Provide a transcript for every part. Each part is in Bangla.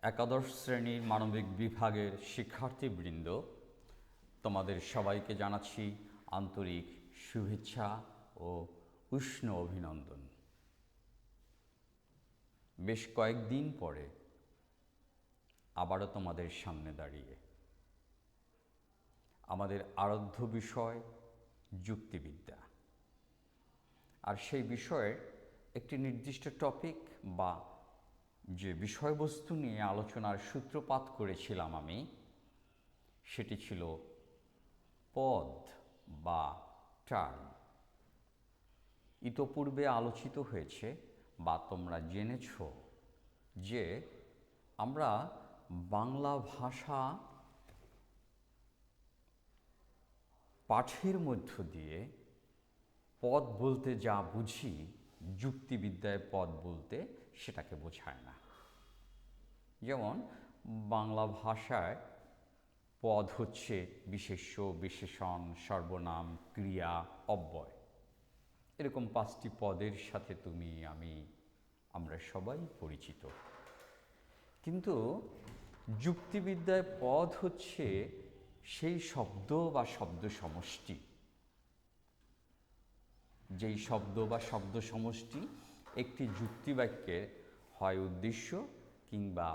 একাদশ শ্রেণীর মানবিক বিভাগের শিক্ষার্থীবৃন্দ, তোমাদের সবাইকে জানাচ্ছি আন্তরিক শুভেচ্ছা ও উষ্ণ অভিনন্দন। বেশ কয়েকদিন পরে আবারও তোমাদের সামনে দাঁড়িয়ে আমাদের আরাধ্য বিষয় যুক্তিবিদ্যা, আর সেই বিষয়ের একটি নির্দিষ্ট টপিক বা যে বিষয়বস্তু নিয়ে আলোচনার সূত্রপাত করেছিলাম আমি, সেটি ছিল পদ বা টার্ম। ইতোপূর্বে আলোচিত হয়েছে বা তোমরা জেনেছ যে আমরা বাংলা ভাষা পাঠের মধ্য দিয়ে পদ বলতে যা বুঝি, যুক্তিবিদ্যায় পদ বলতে সেটাকে বোঝায় না। যেমন বাংলা ভাষায় পদ হচ্ছে বিশেষ্য, বিশেষণ, সর্বনাম, ক্রিয়া, অব্যয়। এরকম 5টি পদের সাথে তুমি, আমি, আমরা সবাই পরিচিত। কিন্তু যুক্তিবিদ্যায় পদ হচ্ছে সেই শব্দ বা শব্দ সমষ্টি, যেই শব্দ বা শব্দ সমষ্টি একটি যুক্তিবাক্যের হয় উদ্দেশ্য কিংবা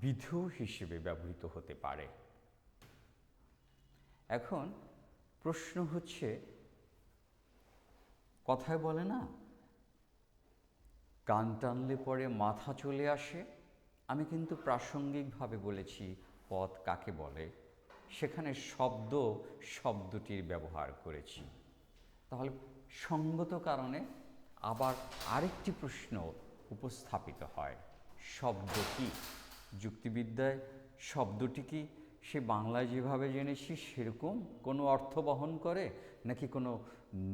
বিধেয় হিসেবে ব্যবহৃত হতে পারে। এখন প্রশ্ন হচ্ছে, কথায় বলে না, কান টানলে পরে মাথা চলে আসে। আমি কিন্তু প্রাসঙ্গিকভাবে বলেছি পদ কাকে বলে, সেখানে শব্দটির ব্যবহার করেছি। তাহলে সঙ্গত কারণে আবার আরেকটি প্রশ্ন উপস্থাপিত হয়, শব্দ কি? যুক্তিবিদ্যায় শব্দটি কি সে বাংলায় যেভাবে জেনেছি সেরকম কোনো অর্থ বহন করে, নাকি কোনো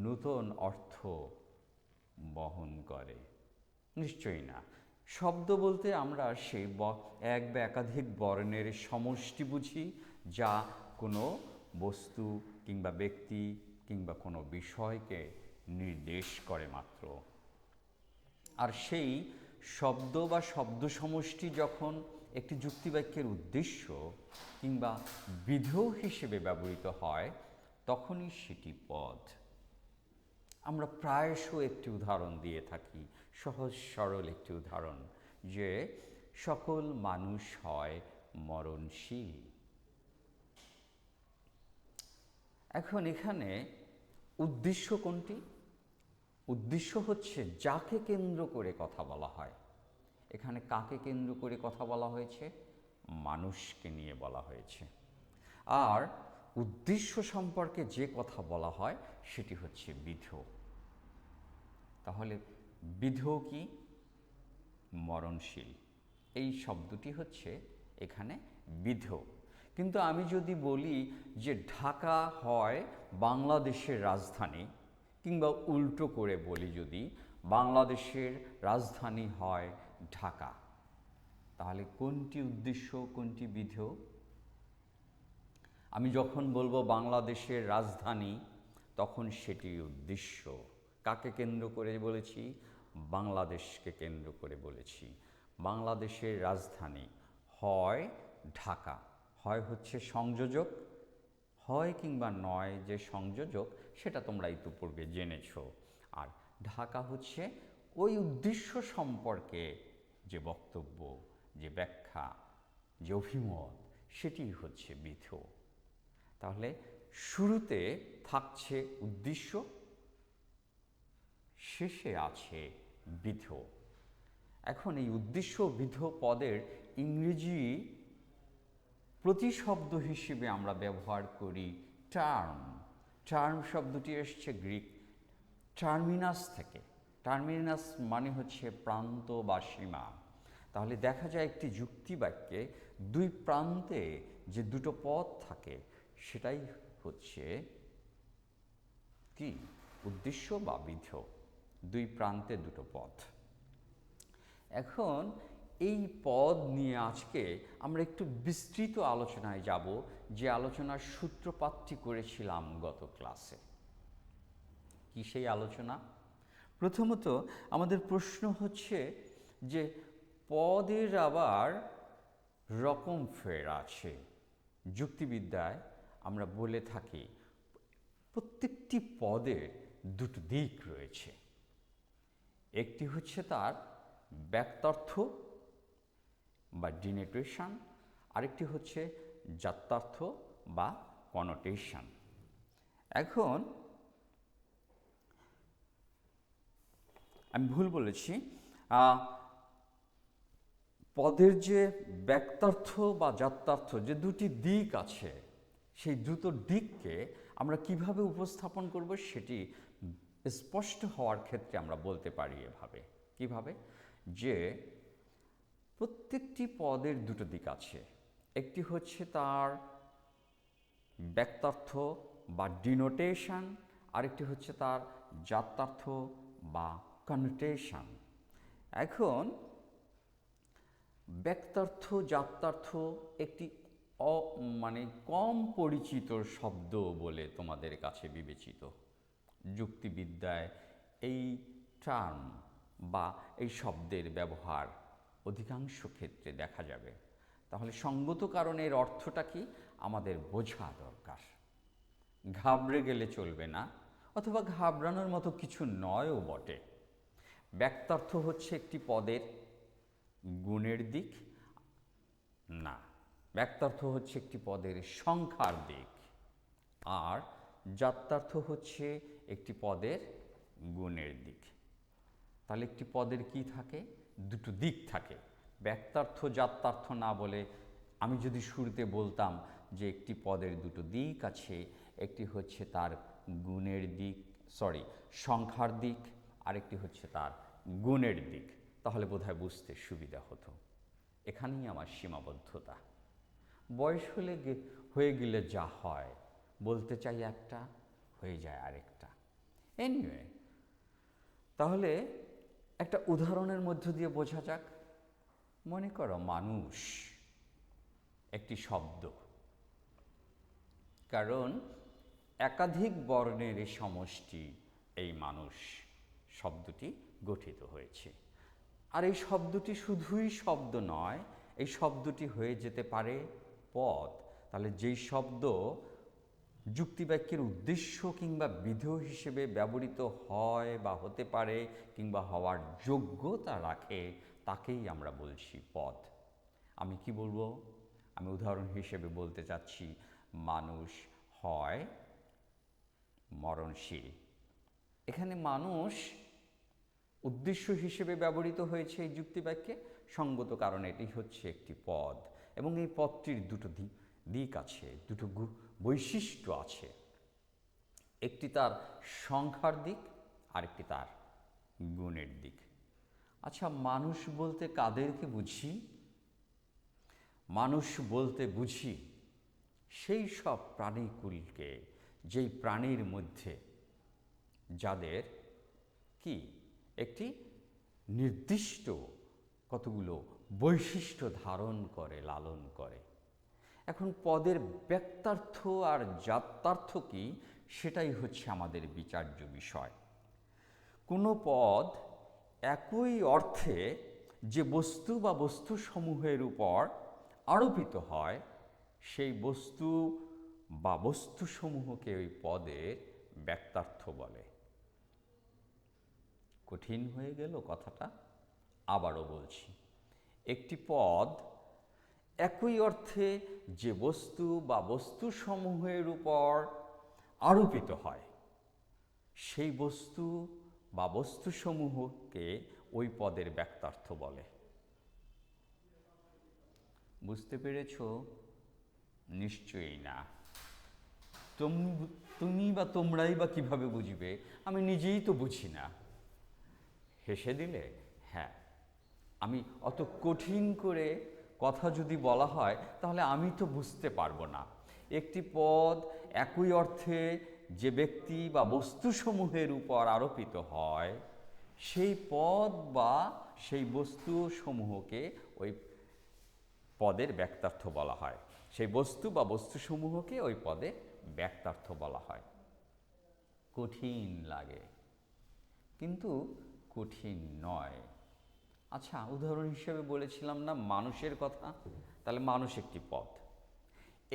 নূতন অর্থ বহন করে? নিশ্চয়ই না। শব্দ বলতে আমরা সেই এক বা একাধিক বর্ণের সমষ্টি বুঝি, যা কোনো বস্তু কিংবা ব্যক্তি কিংবা কোনো বিষয়কে নির্দেশ করে মাত্র। আর সেই শব্দ বা শব্দ সমষ্টি যখন একটি যুক্তিবাক্যের উদ্দেশ্য কিংবা বিধেয় হিসেবে ব্যবহৃত হয়, তখনই সেটি পদ। আমরা প্রায়শ একটি উদাহরণ দিয়ে থাকি, সহজ সরল একটি উদাহরণ, যে সকল মানুষ হয় মরণশীল। এখন এখানে উদ্দেশ্য কোনটি? উদ্দেশ্য হচ্ছে যাকে কেন্দ্র করে কথা বলা হয়। এখানে কাকে কেন্দ্র করে কথা বলা হয়েছে? মানুষকে নিয়ে বলা হয়েছে। আর উদ্দেশ্য সম্পর্কে যে কথা বলা হয় সেটি হচ্ছে বিধেয়। তাহলে বিধেয় কি? মরণশীল। এই শব্দটি হচ্ছে এখানে বিধেয়। কিন্তু আমি যদি বলি যে ঢাকা হয় বাংলাদেশের রাজধানী, কিংবা উল্টো করে বলি যদি বাংলাদেশের রাজধানী হয় ঢাকা, তাহলে কোনটি উদ্দেশ্য, কোনটি বিধেয়? আমি যখন বলবো বাংলাদেশের রাজধানী, তখন সেটি উদ্দেশ্য। কাকে কেন্দ্র করে বলেছি? বাংলাদেশকে কেন্দ্র করে বলেছি। বাংলাদেশের রাজধানী হয় ঢাকা, হয় হচ্ছে সংযোজক, হয় কিংবা নয় যে সংযোজক সেটা তোমরা ইতিপূর্বে জেনেছ। আর ঢাকা হচ্ছে ওই উদ্দেশ্য সম্পর্কে যে বক্তব্য, যে ব্যাখ্যা, যে অভিমত, সেটি হচ্ছে বিধেয়। তাহলে শুরুতে থাকছে উদ্দেশ্য, শেষে আছে বিধেয়। এখন এই উদ্দেশ্য বিধেয় পদের ইংরেজি প্রতিশব্দ হিসেবে আমরা ব্যবহার করি টার্ম। টার্ম শব্দটি এসছে গ্রিক টার্মিনাস থেকে। টার্মিনাস মানে হচ্ছে প্রান্ত বা সীমা। তাহলে দেখা যায় একটি যুক্তিবাক্যে দুই প্রান্তে যে দুটো পদ থাকে, সেটাই হচ্ছে কি? উদ্দেশ্য বা বিধেয়। দুই প্রান্তে দুটো পদ। এখন এই পদ নিয়ে আজকে আমরা একটু বিস্তৃত আলোচনায় যাব, যে আলোচনার সূত্রপাতটি করেছিলাম গত ক্লাসে। কি সেই আলোচনা? প্রথমত আমাদের প্রশ্ন হচ্ছে যে পদের আবার রকম ফের আছে। যুক্তিবিদ্যায় আমরা বলে থাকি প্রত্যেকটি পদের দুটো দিক রয়েছে। একটি হচ্ছে তার ব্যক্তার্থ বা ডিনোটেশন, আরেকটি হচ্ছে জাত্যার্থ বা কনোটেশন। এখন আমি ভুল বলেছি, পদের যে ব্যক্তার্থ বা জাত্যার্থ যে দুটি দিক আছে, সেই দুটো দিককে আমরা কিভাবে উপস্থাপন করব সেটি স্পষ্ট হওয়ার ক্ষেত্রে আমরা বলতে পারি এভাবে। কিভাবে? যে প্রত্যেকটি পদের দুটো দিক আছে। একটি হচ্ছে তার ব্যক্তার্থ বা ডিনোটেশন, আরেকটি হচ্ছে তার জাত্যার্থ বা কনোটেশন। এখন ব্যক্তার্থ জাত্যার্থ একটি মানে কম পরিচিত শব্দ বলে তোমাদের কাছে বিবেচিত। যুক্তিবিদ্যায় এই টার্ম বা এই শব্দের ব্যবহার অধিকাংশ ক্ষেত্রে দেখা যাবে। তাহলে সঙ্গত কারণের অর্থটা কি আমাদের বোঝা দরকার। ঘাবড়ে গেলে চলবে না, অথবা ঘাবড়ানোর মতো কিছু নয়ও বটে। ব্যক্তার্থ হচ্ছে একটি পদের গুণের দিক না, ব্যক্তার্থ হচ্ছে একটি পদের সংখ্যার দিক, আর জাত্যার্থ হচ্ছে একটি পদের গুণের দিক। তাহলে একটি পদের কি থাকে? দুটো দিক থাকে। ব্যক্তার্থ জাত্যার্থ না বলে আমি যদি শুরুতে বলতাম যে একটি পদের দুটো দিক আছে, একটি হচ্ছে তার গুণের দিক, সংখ্যার দিক, আরেকটি হচ্ছে তার গুণের দিক, তাহলে বোধহয় বুঝতে সুবিধা হতো। এখানেই আমার সীমাবদ্ধতা। বয়স হয়ে গেলে যা হয়, বলতে চাই একটা, হয়ে যায় আরেকটা। এনিওয়ে, তাহলে একটা উদাহরণের মধ্য দিয়ে বোঝা যাক। মনে করো মানুষ একটি শব্দ, কারণ একাধিক বর্ণের সমষ্টি এই মানুষ শব্দটি গঠিত হয়েছে। আর এই শব্দটি শুধুই শব্দ নয়, এই শব্দটি হয়ে যেতে পারে পদ। তাহলে যেই শব্দ যুক্তিবাক্যের উদ্দেশ্য কিংবা বিধেয় হিসেবে ব্যবহৃত হয় বা হতে পারে কিংবা হওয়ার যোগ্যতা রাখে, তাকেই আমরা বলছি পদ। আমি কি বলবো? আমি উদাহরণ হিসেবে বলতে চাচ্ছি মানুষ হয় মরণশীল। এখানে মানুষ উদ্দেশ্য হিসেবে ব্যবহৃত হয়েছে এই যুক্তিবাক্যে, সঙ্গত কারণে এটি হচ্ছে একটি পদ, এবং এই পদটির দুটো দিক আছে, দুটো বৈশিষ্ট্য আছে। একটি তার সংখ্যার দিক, আরেকটি তার গুণের দিক। আচ্ছা, মানুষ বলতে কাদেরকে বুঝি? মানুষ বলতে বুঝি সেই সব প্রাণীকুলকে, যেই প্রাণীর মধ্যে যাদের কি একটি নির্দিষ্ট কতগুলো বৈশিষ্ট্য ধারণ করে, লালন করে। এখন পদের ব্যক্তার্থ আর জাত্যার্থ কি, সেটাই হচ্ছে আমাদের বিচার্য বিষয়। কোনো পদ একই অর্থে যে বস্তু বা বস্তুসমূহের উপর আরোপিত হয়, সেই বস্তু বা বস্তুসমূহকে ওই পদের ব্যক্তার্থ বলে। কঠিন হয়ে গেল কথাটা? আবারও বলছি, একটি পদ একই অর্থে যে বস্তু বা বস্তুসমূহের উপর আরোপিত হয়, সেই বস্তু বা বস্তুসমূহকে ওই পদের ব্যক্তার্থ বলে। বুঝতে পেরেছ? নিশ্চয়ই না। তুমি বা তোমরাই বা কিভাবে বুঝবে? আমি নিজেই তো বুঝি না। হেসে দিলে? হ্যাঁ, আমি অত কঠিন করে কথা যদি বলা হয়, তাহলে আমি তো বুঝতে পারবো না। একটি পদ একই অর্থে যে ব্যক্তি বা বস্তুসমূহের উপর আরোপিত হয়, সেই পদ বা সেই বস্তুসমূহকে ওই পদের ব্যক্তার্থ বলা হয়। সেই বস্তু বা বস্তুসমূহকে ওই পদে ব্যক্তার্থ বলা হয়। কঠিন লাগে, কিন্তু কঠিন নয়। আচ্ছা, উদাহরণ হিসেবে বলেছিলাম না মানুষের কথা? তাহলে মানুষ একটি পদ।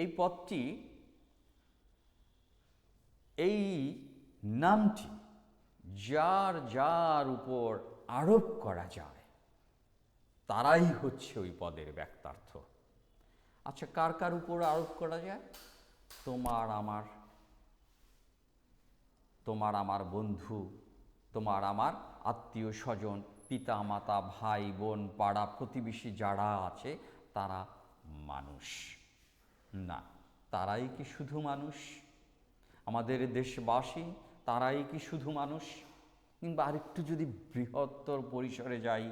এই পদটি, এই নামটি যার যার উপর আরোপ করা যায় তারাই হচ্ছে ওই পদের ব্যক্তার্থ। আচ্ছা, কার কার উপর আরোপ করা যায়? তোমার আমার বন্ধু, তোমার আমার আত্মীয় স্বজন, পিতা মাতা, ভাই বোন, পাড়া প্রতিবেশী যারা আছে তারা মানুষ না। তারাই কি শুধু মানুষ? আমাদের দেশবাসী তারাই কি শুধু মানুষ? কিংবা আরেকটু যদি বৃহত্তর পরিসরে যাই,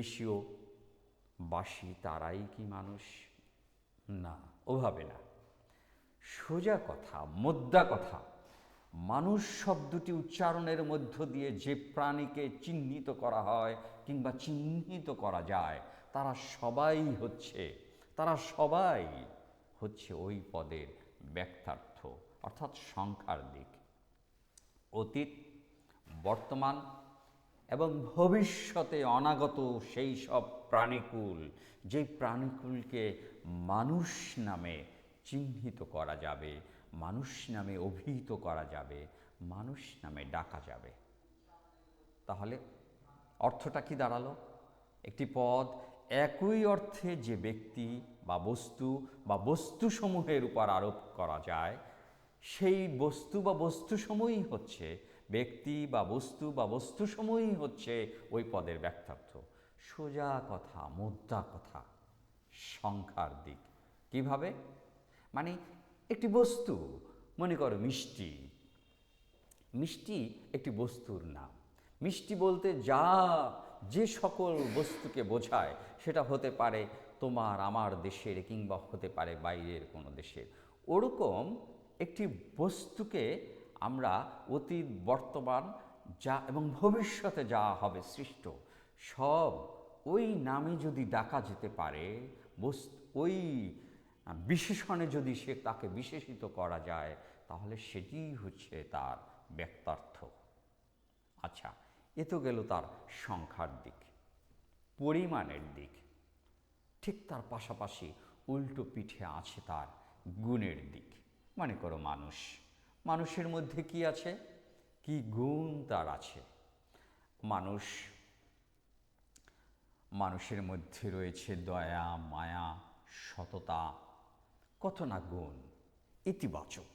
এশীয়বাসী তারাই কি মানুষ? না, ওভাবে না। সোজা কথা, মোদ্দা কথা, মানুষ শব্দটি উচ্চারণের মধ্য দিয়ে যে প্রাণীকে চিহ্নিত করা হয় কিংবা চিহ্নিত করা যায় তারা সবাই হচ্ছে ওই পদের ব্যক্তার্থ, অর্থাৎ সংখ্যার দিক। অতীত, বর্তমান এবং ভবিষ্যতে অনাগত সেই সব প্রাণীকুল, যে প্রাণীকুলকে মানুষ নামে চিহ্নিত করা যাবে, মানুষ নামে অভিহিত করা যাবে, মানুষ নামে ডাকা যাবে। তাহলে অর্থটা কি দাঁড়ালো? একটি পদ একই অর্থে যে ব্যক্তি বা বস্তু বা বস্তুসমূহের উপর আরোপ করা যায়, সেই বস্তু বা বস্তুসমূহই হচ্ছে ব্যক্তি বা বস্তু বা বস্তুসমূহই হচ্ছে ওই পদের ব্যক্তার্থ। সোজা কথা, মোদ্দা কথা, সংখ্যার দিক। কিভাবে? মানে একটি বস্তু, মনে করো মিষ্টি। মিষ্টি একটি বস্তুর নাম। মিষ্টি বলতে যে সকল বস্তুকে বোঝায় সেটা হতে পারে তোমার আমার দেশের কিংবা হতে পারে বাইরের কোনো দেশের। ওরকম একটি বস্তুকে আমরা অতীত, বর্তমান যা এবং ভবিষ্যতে যা হবে সৃষ্ট সব ওই নামে যদি ডাকা যেতে পারে, ওই বিশেষণে যদি তাকে বিশেষিত করা যায়, তাহলে সেটিই হচ্ছে তার ব্যক্তার্থ। আচ্ছা, এ তো গেল তার সংখ্যার দিক, পরিমাণের দিক। ঠিক তার পাশাপাশি উল্টো পিঠে আছে তার গুণের দিক। মনে করো মানুষের মধ্যে কি আছে? কি গুণ তার আছে? মানুষের মধ্যে রয়েছে দয়া, মায়া, সততা, কত না গুণ, ইতিবাচক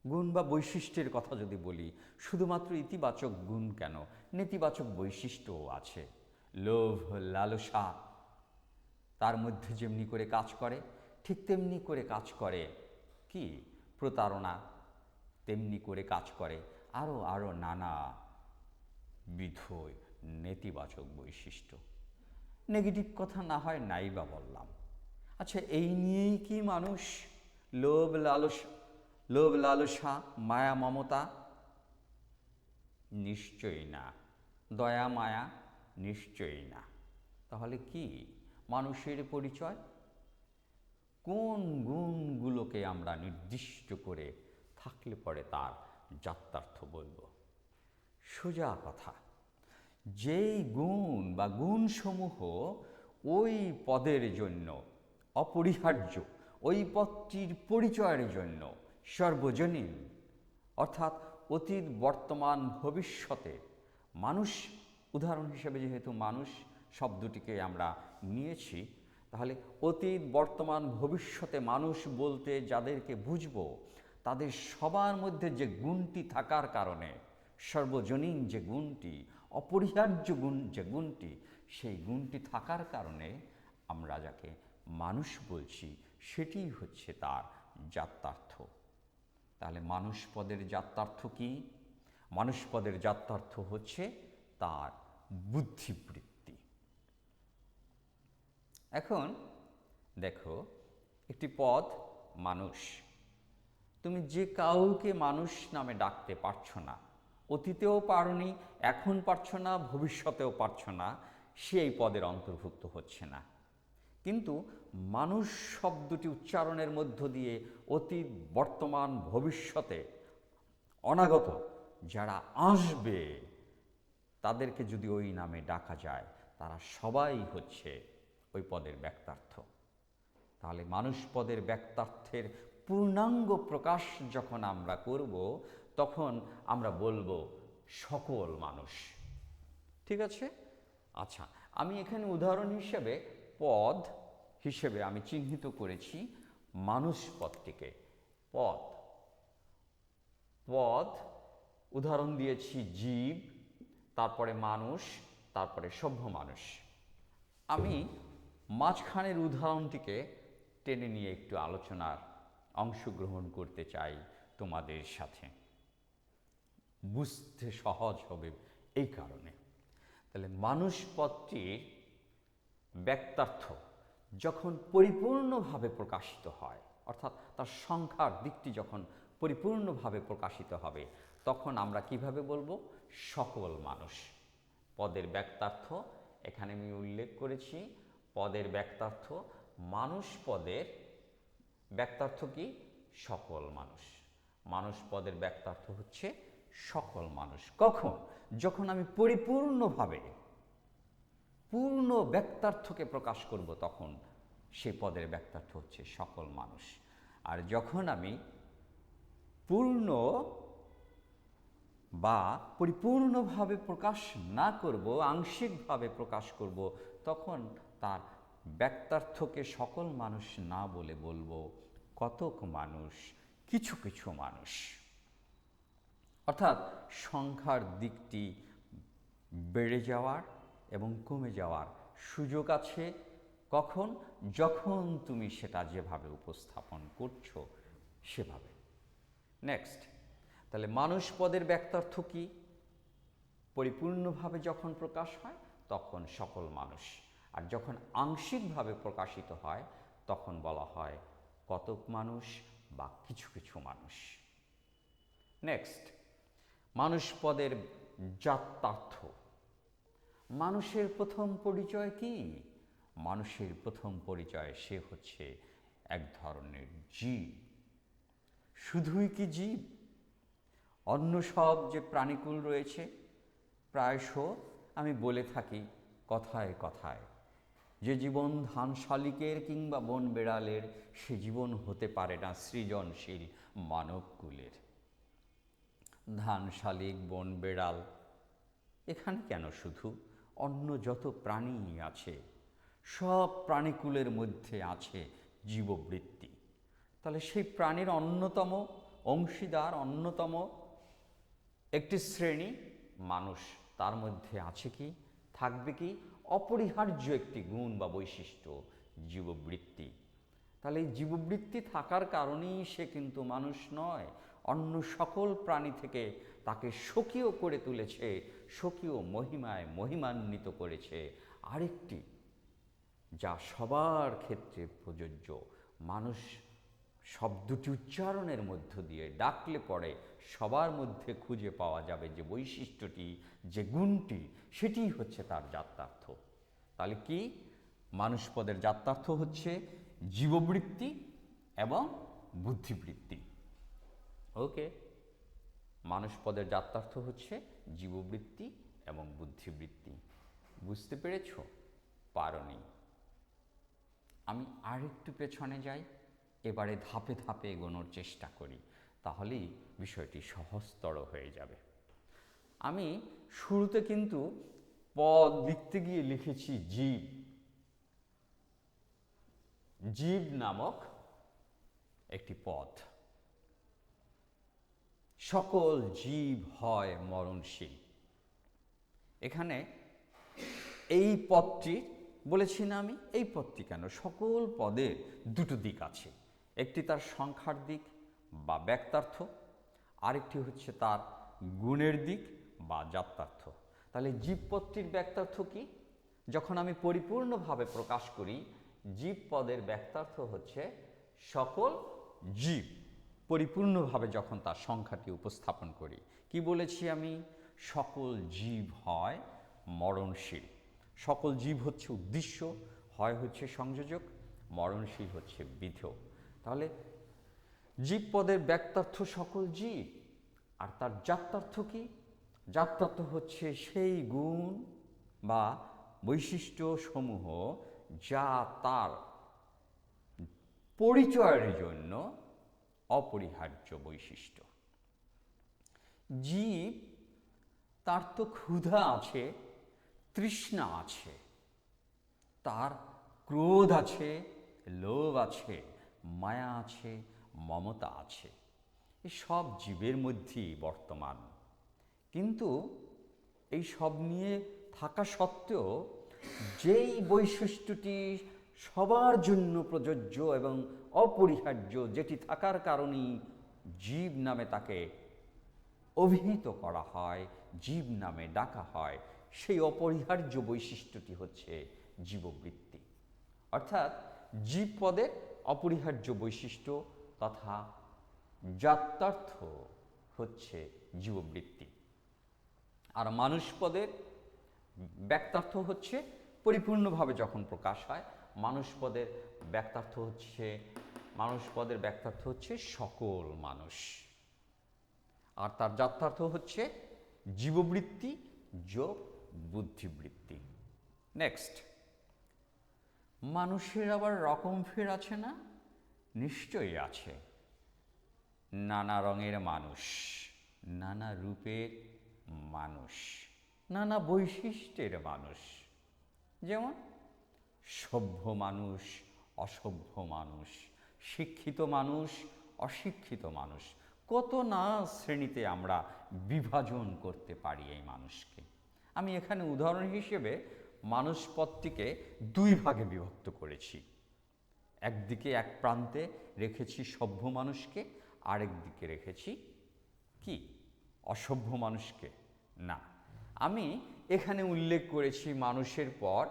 গুণ বা বৈশিষ্ট্যের কথা যদি বলি, শুধুমাত্র ইতিবাচক গুণ কেন, নেতিবাচক বৈশিষ্ট্যও আছে। লোভ, লালসা তার মধ্যে যেমনি করে কাজ করে, ঠিক তেমনি করে কাজ করে কি প্রতারণা, তেমনি করে কাজ করে আরও নানা বিধ নেতিবাচক বৈশিষ্ট্য। নেগেটিভ কথা না হয় নাই বা বললাম। আচ্ছা, এই নিয়েই কি মানুষ? লোভ লালসা, মায়া মমতা? নিশ্চয়ই না। দয়া মায়া? নিশ্চয়ই না। তাহলে কি মানুষের পরিচয়? কোন গুণগুলোকে আমরা নির্দিষ্ট করে থাকলে পরে তার জাত্যার্থ বলবো? সোজা কথা, যেই গুণ বা গুণসমূহ ওই পদের জন্য অপরিহার্য, ওই পদটির পরিচয়ের জন্য সর্বজনীন, অর্থাৎ অতীত, বর্তমান, ভবিষ্যতে মানুষ, উদাহরণ হিসেবে যেহেতু মানুষ শব্দটিকে আমরা নিয়েছি, তাহলে অতীত, বর্তমান, ভবিষ্যতে মানুষ বলতে যাদেরকে বুঝব, তাদের সবার মধ্যে যে গুণটি থাকার কারণে, সর্বজনীন যে গুণটি, অপরিহার্য গুণ যে গুণটি, সেই গুণটি থাকার কারণে আমরা যাকে মানুষ বলছি সেটিই হচ্ছে তার জাত্যার্থ। তাহলে মানুষ পদের জাত্যার্থ কি? মানুষ পদের জাত্যার্থ হচ্ছে তার বুদ্ধিবৃত্তি। এখন দেখো, একটি পদ মানুষ, তুমি যে কাউকে মানুষ নামে ডাকতে পারছো না, অতীতেও পারোনি, এখন পারছো না, ভবিষ্যতেও পারছো না, সে এই পদের অন্তর্ভুক্ত হচ্ছে না। কিন্তু মানুষ শব্দটি উচ্চারণের মধ্য দিয়ে অতীত, বর্তমান, ভবিষ্যতে অনাগত যারা আসবে তাদেরকে যদি ওই নামে ডাকা যায়, তারা সবাই হচ্ছে ওই পদের ব্যক্তার্থ। তাহলে মানুষ পদের ব্যক্তার্থের পূর্ণাঙ্গ প্রকাশ যখন আমরা করব, তখন আমরা বলবো সকল মানুষ। ঠিক আছে? আচ্ছা, আমি এখানে উদাহরণ হিসেবে পদ হিসেবে আমি চিহ্নিত করেছি মানুষ পদটিকে। পদ পদ উদাহরণ দিয়েছি জীব, তারপরে মানুষ, তারপরে সভ্য মানুষ। আমি মাঝখানের উদাহরণটিকে টেনে নিয়ে একটু আলোচনার অংশগ্রহণ করতে চাই তোমাদের সাথে, বুঝতে সহজ হবে এই কারণে। তাহলে মানুষ পদটির ব্যক্তার্থ যখন পরিপূর্ণভাবে প্রকাশিত হয়, অর্থাৎ তার সংখ্যার দিকটি যখন পরিপূর্ণভাবে প্রকাশিত হবে, তখন আমরা কিভাবে বলবো? সকল মানুষ। পদের ব্যক্তার্থ এখানে আমি উল্লেখ করেছি, পদের ব্যক্তার্থ মানুষ পদের ব্যক্তার্থ কি? সকল মানুষ। মানুষ পদের ব্যক্তার্থ হচ্ছে সকল মানুষ। কখন? যখন আমি পরিপূর্ণভাবে পূর্ণ ব্যক্তার্থকে প্রকাশ করব, তখন সেই পদের ব্যক্তার্থ হচ্ছে সকল মানুষ। আর যখন আমি পূর্ণ বা পরিপূর্ণভাবে প্রকাশ না করব, আংশিকভাবে প্রকাশ করব, তখন তার ব্যক্তার্থকে সকল মানুষ না বলে বলবো কতক মানুষ, কিছু কিছু মানুষ। অর্থাৎ সংখ্যার দিকটি বেড়ে যাওয়ার এবং কমে যাওয়ার সুযোগ আছে। কখন? যখন তুমি সেটা যেভাবে উপস্থাপন করছো সেভাবে। নেক্সট, তাহলে মানুষ পদের ব্যক্তার্থ কি? পরিপূর্ণভাবে যখন প্রকাশ হয় তখন সকল মানুষ, আর যখন আংশিকভাবে প্রকাশিত হয় তখন বলা হয় কতক মানুষ বা কিছু কিছু মানুষ। নেক্সট, মানুষ পদের জাত্যার্থ। মানুষের প্রথম পরিচয় কি? মানুষের প্রথম পরিচয় সে হচ্ছে এক ধরনের জীব। শুধুই কি জীব? অন্য সব যে প্রাণীকুল রয়েছে, প্রায়শ আমি বলে থাকি কথায় কথায়, যে জীবন ধান শালিকের কিংবা বন বেড়ালের, সে জীবন হতে পারে না সৃজনশীল মানবকুলের। ধান শালিক, বন বেড়াল, এখানে কেন শুধু? অন্য যত প্রাণী আছে সব প্রাণীকুলের মধ্যে আছে জীববৃত্তি। তাহলে সেই প্রাণীর অন্যতম অংশীদার, অন্যতম একটি শ্রেণী মানুষ। তার মধ্যে আছে কি, থাকবে কি? অপরিহার্য একটি গুণ বা বৈশিষ্ট্য, জীববৃত্তি। তাহলে এই জীববৃত্তি থাকার কারণেই সে কিন্তু মানুষ নয়, অন্য সকল প্রাণী থেকে তাকে স্বকীয় করে তুলেছে, স্বকীয় মহিমায় মহিমান্বিত করেছে। আরেকটি যা সবার ক্ষেত্রে প্রযোজ্য, মানুষ শব্দটি উচ্চারণের মধ্য দিয়ে ডাকলে পরে সবার মধ্যে খুঁজে পাওয়া যাবে যে বৈশিষ্ট্যটি, যে গুণটি, সেটিই হচ্ছে তার জাত্যার্থ। তাহলে কি? মানুষ পদের জাত্যার্থ হচ্ছে জীববৃত্তি এবং বুদ্ধিবৃত্তি। ওকে, মানুষ পদের জাত্যার্থ হচ্ছে জীববৃত্তি এবং বুদ্ধিবৃত্তি। বুঝতে পেরেছ? পারোনি? আমি আরেকটু পেছনে যাই, এবারে ধাপে ধাপে এগোনোর চেষ্টা করি, তাহলেই বিষয়টি সহজতর হয়ে যাবে। আমি শুরুতে কিন্তু পদ লিখতে গিয়ে লিখেছি জীব। জীব নামক একটি পদ। সকল জীব হয় মরণশীল। এখানে এই পদটি বলেছি না আমি? এই পদটি কেন? সকল পদের দুটো দিক আছে, একটি তার সংখ্যার দিক বা ব্যক্তার্থ, আরেকটি হচ্ছে তার গুণের দিক বা জাত্যার্থ। তাহলে জীব পদটির ব্যক্তার্থ কি? যখন আমি পরিপূর্ণভাবে প্রকাশ করি, জীব পদের ব্যক্তার্থ হচ্ছে সকল জীব। পরিপূর্ণভাবে যখন তার সংখ্যাটি উপস্থাপন করি, কি বলেছি আমি? সকল জীব হয় মরণশীল। সকল জীব হচ্ছে উদ্দেশ্য, হয় হচ্ছে সংযোজক, মরণশীল হচ্ছে বিধেয়। তাহলে জীব পদের ব্যক্তার্থ সকল জীব, আর তার জাত্যার্থ কি? জাত্যার্থ হচ্ছে সেই গুণ বা বৈশিষ্ট্য সমূহ যা তার পরিচয়ের জন্য অপরিহার্য বৈশিষ্ট্য। জীব, তার তো ক্ষুধা আছে, তৃষ্ণা আছে, তার ক্রোধ আছে, লোভ আছে, মায়া আছে, মমতা আছে, এই সব জীবের মধ্যেই বর্তমান। কিন্তু এই সব নিয়ে থাকা সত্ত্বেও যেই বৈশিষ্ট্যটি সবার জন্য প্রযোজ্য এবং অপরিহার্য, যেটি থাকার কারণেই জীব নামে তাকে অভিহিত করা হয়, জীব নামে ডাকা হয়, সেই অপরিহার্য বৈশিষ্ট্যটি হচ্ছে জীববৃত্তি। অর্থাৎ জীব পদের অপরিহার্য বৈশিষ্ট্য তথা জাত্যার্থ হচ্ছে জীববৃত্তি। আর মানুষ পদের ব্যক্তার্থ হচ্ছে পরিপূর্ণভাবে যখন প্রকাশ হয়, মানুষ পদের ব্যক্তার্থ হচ্ছে সকল মানুষ। আর তার জাত্যার্থ হচ্ছে জীববৃত্তি যোগ বুদ্ধিবৃত্তি। নেক্সট, মানুষের আবার রকম ফের আছে না? নিশ্চয়ই আছে। নানা রঙের মানুষ, নানা রূপের মানুষ, নানা বৈশিষ্ট্যের মানুষ। যেমন সভ্য মানুষ, অসভ্য মানুষ, শিক্ষিত মানুষ, অশিক্ষিত মানুষ। কত না শ্রেণীতে আমরা বিভাজন করতে পারি এই মানুষকে। আমি এখানে উদাহরণ হিসেবে মানুষ পদটিকে দুই ভাগে বিভক্ত করেছি। একদিকে এক প্রান্তে রেখেছি সভ্য মানুষকে, আরেক দিকে রেখেছি কি অসভ্য মানুষকে। না, আমি এখানে উল্লেখ করেছি মানুষের পর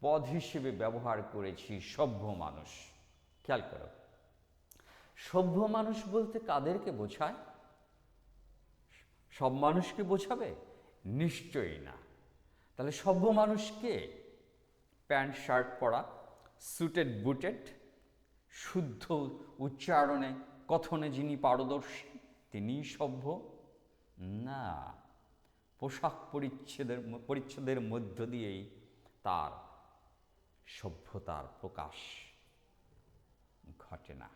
পদ হিসেবে ব্যবহার করেছি সভ্য মানুষ। খেয়াল করো, সভ্য মানুষ বলতে কাদেরকে বোঝায়? সব মানুষকে বোঝাবে? নিশ্চয়ই না। তাহলে সভ্য মানুষকে প্যান্ট শার্ট পরা, সুটেড বুটেড, শুদ্ধ উচ্চারণে কথনে যিনি পারদর্শী তিনিই সভ্য? না, পোশাক পরিচ্ছদের মধ্য দিয়েই তার সভ্যতার প্রকাশ ঘটে না,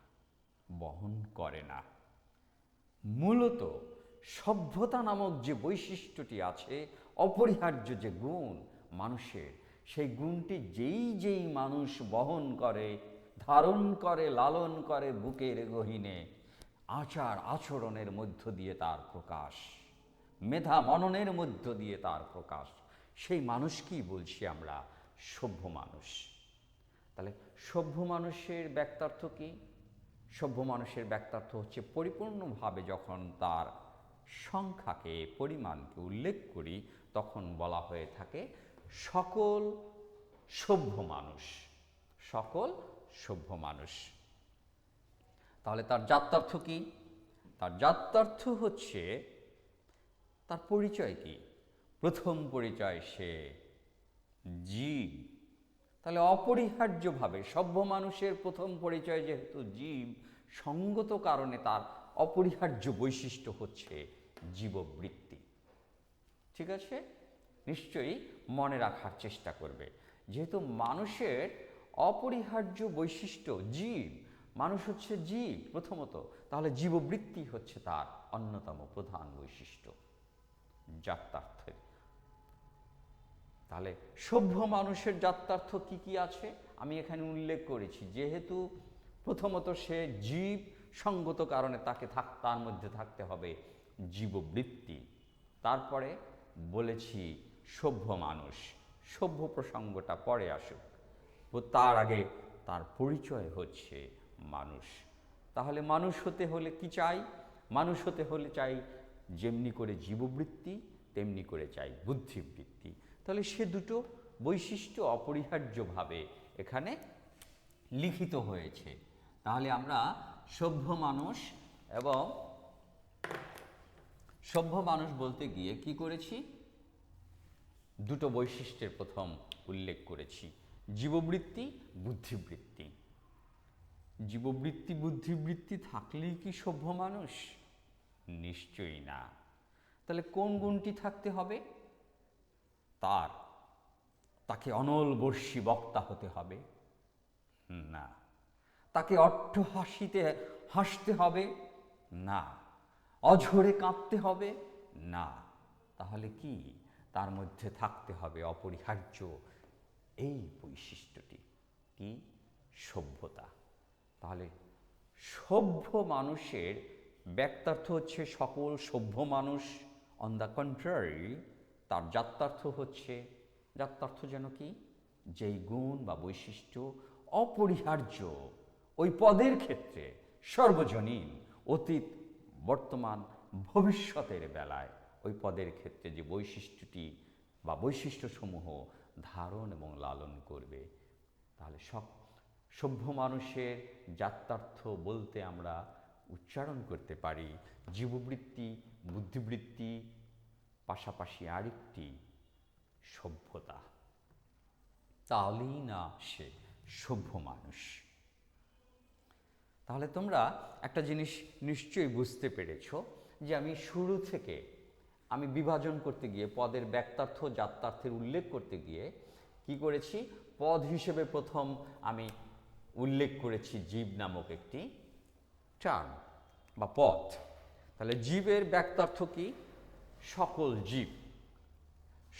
বহন করে না। মূলত সভ্যতা নামক যে বৈশিষ্ট্যটি আছে, অপরিহার্য যে গুণ মানুষের, সেই গুণটি যেই মানুষ বহন করে, ধারণ করে, লালন করে বুকের গহীনে, আচার আচরণের মধ্য দিয়ে তার প্রকাশ, মেধা মননের মধ্য দিয়ে তার প্রকাশ, সেই মানুষকেই বলছি আমরা সভ্য মানুষ। তাহলে সভ্য মানুষের ব্যক্তার্থ কি? সভ্য মানুষের ব্যক্তার্থ হচ্ছে পরিপূর্ণভাবে যখন তার সংখ্যাকে, পরিমাণকে উল্লেখ করি, তখন বলা হয়ে থাকে সকল সভ্য মানুষ, সকল সভ্য মানুষ। তাহলে তার জাত্যার্থ কি? তার জাত্যার্থ হচ্ছে তার পরিচয় কি? প্রথম পরিচয় সে জীব। তাহলে অপরিহার্যভাবে সভ্য মানুষের প্রথম পরিচয় যেহেতু জীব, সঙ্গত কারণে তার অপরিহার্য বৈশিষ্ট্য হচ্ছে জীববৃত্তি। ঠিক আছে? নিশ্চয়ই মনে রাখার চেষ্টা করবে। যেহেতু মানুষের অপরিহার্য বৈশিষ্ট্য জীব, মানুষ হচ্ছে জীব প্রথমত, তাহলে জীববৃত্তি হচ্ছে তার অন্যতম প্রধান বৈশিষ্ট্য জাত্যার্থের। তাহলে সভ্য মানুষের জাত্যার্থ কি কি আছে আমি এখানে উল্লেখ করেছি। যেহেতু প্রথমত সে জীব, সঙ্গত কারণে তার মধ্যে থাকতে হবে জীববৃত্তি। তারপরে বলেছি সভ্য মানুষ, সভ্য প্রসঙ্গটা পরে আসুক, তার আগে তার পরিচয় হচ্ছে মানুষ। তাহলে মানুষ হতে হলে কি চাই? মানুষ হতে হলে চাই যেমনি করে জীববৃত্তি, তেমনি করে চাই বুদ্ধিবৃত্তি। তাহলে সে দুটো বৈশিষ্ট্য অপরিহার্যভাবে এখানে লিখিত হয়েছে। তাহলে আমরা সভ্য মানুষ এবং সভ্য মানুষ বলতে গিয়ে কি করেছি? দুটো বৈশিষ্ট্যের প্রথম উল্লেখ করেছি, জীববৃত্তি, বুদ্ধিবৃত্তি। জীববৃত্তি, বুদ্ধিবৃত্তি থাকলেই কি সভ্য মানুষ? নিশ্চয়ই না। তাহলে কোন গুণটি থাকতে হবে? তার তাকে অনলবর্ষী বক্তা হতে হবে? না। তাকে হাসতে হবে? না। অঝরে কাঁদতে হবে? না। তাহলে কি? তার মধ্যে থাকতে হবে অপরিহার্য এই বৈশিষ্ট্যটি, কি? সভ্যতা। তাহলে সভ্য মানুষের ব্যক্তার্থ হচ্ছে সকল সভ্য মানুষ। অন দ্য কন্ট্রারি, তার যাত্রার্থ যেন কি? যেই গুণ বা বৈশিষ্ট্য অপরিহার্য ওই পদের ক্ষেত্রে, সর্বজনীন, অতীত, বর্তমান, ভবিষ্যতের বেলায় ওই পদের ক্ষেত্রে যে বৈশিষ্ট্যটি বা বৈশিষ্ট্যসমূহ ধারণ এবং লালন করবে। তাহলে সভ্য মানুষের যাত্রার্থ বলতে আমরা উচ্চারণ করতে পারি জীববৃত্তি, বুদ্ধিবৃত্তি, পাশাপাশি আরেকটি সভ্যতা। তাহলেই না সে সভ্য মানুষ। তাহলে তোমরা একটা জিনিস নিশ্চয়ই বুঝতে পেরেছ যে আমি শুরু থেকে আমি বিভাজন করতে গিয়ে পদের ব্যক্তার্থ যাত্রার্থের উল্লেখ করতে গিয়ে কি করেছি? পদ হিসেবে প্রথম আমি উল্লেখ করেছি জীব নামক একটি টার্ম বা পদ। তাহলে জীবের ব্যক্তার্থ কি? সকল জীব।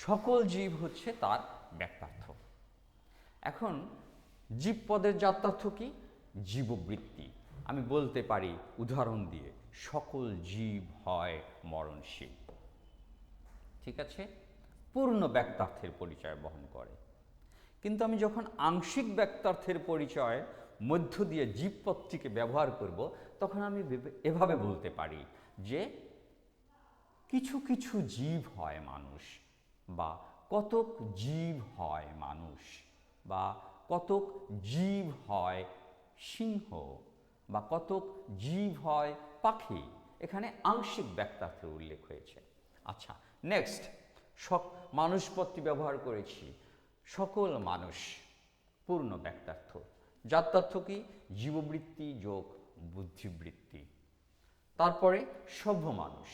সকল জীব হচ্ছে তার ব্যক্তার্থ। এখন জীব পদের যাত্রার্থ কি? জীববৃত্তি। আমি বলতে পারি উদাহরণ দিয়ে, সকল জীব হয় মরণশীল। ঠিক আছে? পূর্ণ ব্যক্তার্থের পরিচয় বহন করে। কিন্তু আমি যখন আংশিক ব্যক্তার্থের পরিচয় মধ্য দিয়ে জীব পদটিকে ব্যবহার করব, তখন আমি এভাবে বলতে পারি যে কিছু কিছু জীব হয় মানুষ, বা কতক জীব হয় মানুষ, বা কতক জীব হয় সিংহ, বা কতক জীব হয় পাখি। এখানে আংশিক ব্যক্তার্থের উল্লেখ হয়েছে। আচ্ছা, নেক্সট, মানুষ পদটি ব্যবহার করেছি, সকল মানুষ, পূর্ণ ব্যক্তার্থ। যাত্রার্থ কি? জীববৃত্তি যোগ বুদ্ধিবৃত্তি। তারপরে সভ্য মানুষ,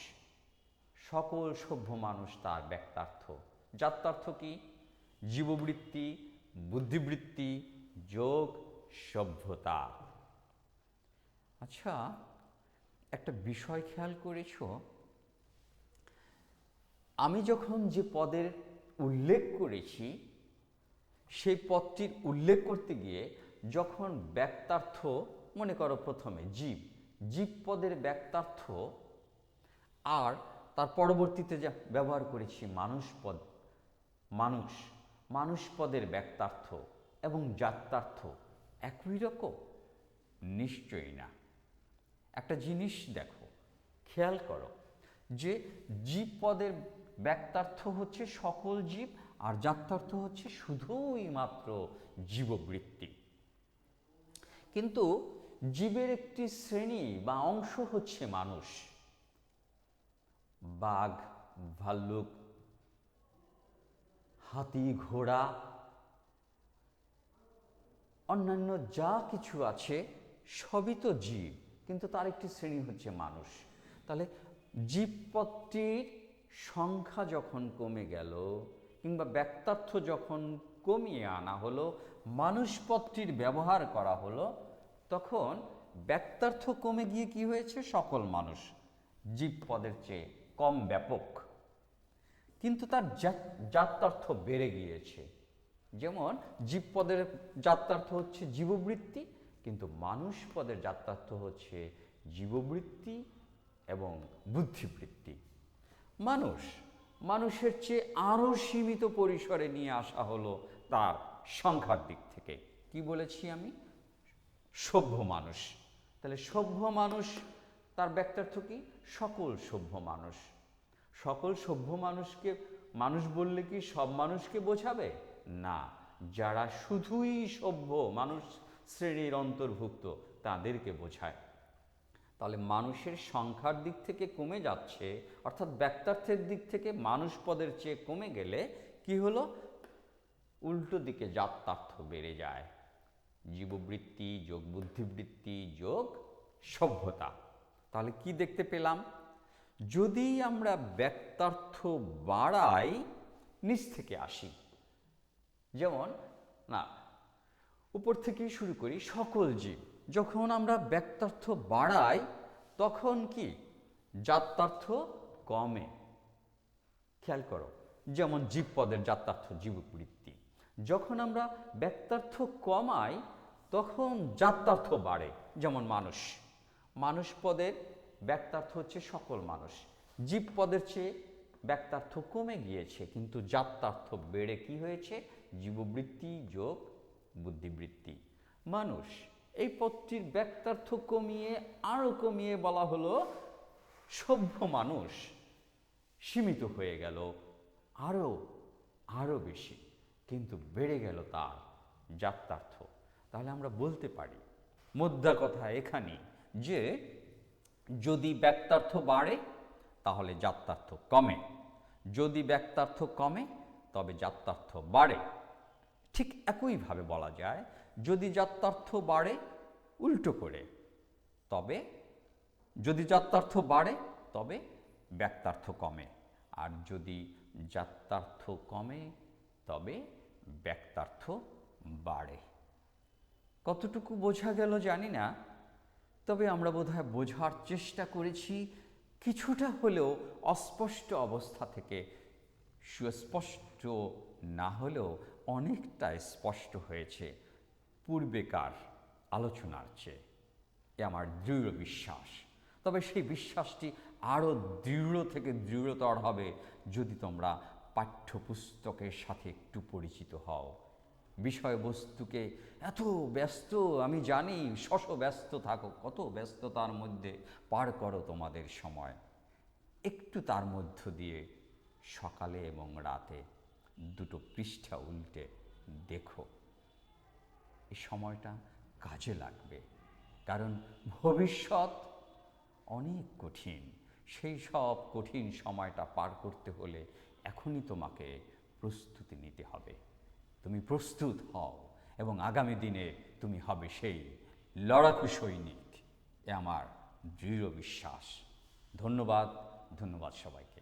সকল সভ্য মানুষ তার ব্যক্তার্থ। যাত্রার্থ কি? জীববৃত্তি, বুদ্ধিবৃত্তি যোগ সভ্যতা। আচ্ছা, একটা বিষয় খেয়াল করেছ, আমি যখন যে পদের উল্লেখ করেছি সেই পদটির উল্লেখ করতে গিয়ে যখন ব্যক্তার্থ, মনে করো প্রথমে জীব পদের ব্যক্তার্থ, আর তার পরবর্তীতে যা ব্যবহার করেছি মানুষ পদের ব্যক্তার্থ এবং যাত্রার্থ একই রকম? নিশ্চয়ই না। একটা জিনিস দেখো, খেয়াল করো যে জীব পদের ব্যক্তার্থ হচ্ছে সকল জীব, আর যাত্রার্থ হচ্ছে শুধুই মাত্র জীববৃত্তি। কিন্তু জীবের একটি শ্রেণী বা অংশ হচ্ছে মানুষ। বাঘ, ভাল্লুক, হাতি, ঘোড়া, অন্যান্য যা কিছু আছে সবই তো জীব, কিন্তু তার একটি শ্রেণী হচ্ছে মানুষ। তাহলে জীব পদটির সংখ্যা যখন কমে গেল, কিংবা ব্যক্তার্থ যখন কমিয়ে আনা হলো, মানুষ পদটির ব্যবহার করা হলো, তখন ব্যক্তার্থ কমে গিয়ে কি হয়েছে? সকল মানুষ জীব পদের চেয়ে কম ব্যাপক, কিন্তু তার যাত্রার্থ বেড়ে গিয়েছে। যেমন জীব পদের যাত্রার্থ হচ্ছে জীববৃত্তি, কিন্তু মানুষ পদের যাত্রার্থ হচ্ছে জীববৃত্তি এবং বুদ্ধিবৃত্তি। মানুষের চেয়ে আরও সীমিত পরিসরে নিয়ে আসা হলো তার সংখ্যার দিক থেকে। কি বলেছি আমি? সভ্য মানুষ। তাহলে সভ্য মানুষ তার ব্যক্তার্থ কি? সকল সভ্য মানুষ। সকল সভ্য মানুষকে মানুষ বললে কি সব মানুষকে বোঝাবে? না, যারা শুধুই সভ্য মানুষ শ্রেণীর অন্তর্ভুক্ত তাদেরকে বোঝায়। তাহলে মানুষের সংখ্যার দিক থেকে কমে যাচ্ছে, অর্থাৎ ব্যক্তার্থের দিক থেকে মানুষ পদের চেয়ে কমে গেলে কি হলো? উল্টো দিকে যাত্রার্থ বেড়ে যায়। জীববৃত্তি যোগ বুদ্ধিবৃত্তি যোগ সভ্যতা। তাহলে কি দেখতে পেলাম? যদি আমরা ব্যক্তার্থ বাড়াই, নিচ থেকে আসি, যেমন না, উপর থেকেই শুরু করি। সকল জীব, যখন আমরা ব্যক্তার্থ বাড়াই তখন কি জাত্যার্থ কমে। খেয়াল করো, যেমন জীব পদের জাত্যার্থ জীববৃত্তি, যখন আমরা ব্যক্তার্থ কমাই তখন জাত্যার্থ বাড়ে। যেমন মানুষ, মানুষ পদের ব্যক্তার্থ হচ্ছে সকল মানুষ, জীব পদের চেয়ে ব্যক্তার্থ কমে গিয়েছে, কিন্তু জাত্যার্থ বেড়ে কি হয়েছে, জীববৃত্তি যোগ বুদ্ধিবৃত্তি। মানুষ, এই পদটির ব্যক্তার্থ কমিয়ে আরও কমিয়ে বলা হলো সভ্য মানুষ, সীমিত হয়ে গেল আরও বেশি, কিন্তু বেড়ে গেল তার জাত্যার্থ। তাহলে আমরা বলতে পারি মোদ্দা কথা এখানে যে যদি ব্যক্তার্থ বাড়ে তাহলে জাত্যার্থ কমে, যদি ব্যক্তার্থ কমে তবে জাত্যার্থ বাড়ে। ঠিক একইভাবে বলা যায়, যদি জাত্যার্থ বাড়ে উল্টো করে, তবে যদি জাত্যার্থ বাড়ে তবে ব্যক্তার্থ কমে, আর যদি জাত্যার্থ কমে তবে ব্যক্তার্থ বাড়ে। কতটুকু বোঝা গেল জানি না, তবে আমরা বোধহয় বোঝার চেষ্টা করেছি। কিছুটা হলেও অস্পষ্ট অবস্থা থেকে সুস্পষ্ট না হলেও অনেকটা স্পষ্ট হয়েছে পূর্বেকার আলোচনার চেয়ে, এ আমার দৃঢ় বিশ্বাস। তবে সেই বিশ্বাসটি আরও দৃঢ় থেকে দৃঢ়তর হবে যদি তোমরা পাঠ্যপুস্তকের সাথে একটু পরিচিত হও। বিষয়বস্তুকে এত ব্যস্ত, আমি জানি ব্যস্ত থাকো, কত ব্যস্ততার মধ্যে পার করো তোমাদের সময়, একটু তার মধ্য দিয়ে সকালে এবং রাতে দুটো পৃষ্ঠা উল্টে দেখো, এই সময়টা কাজে লাগবে। কারণ ভবিষ্যৎ অনেক কঠিন, সেই সব কঠিন সময়টা পার করতে হলে এখনই তোমাকে প্রস্তুতি নিতে হবে। তুমি প্রস্তুত হও এবং আগামী দিনে তুমি হবে সেই লড়াকু সৈনিক, এ আমার দৃঢ় বিশ্বাস। ধন্যবাদ সবাইকে।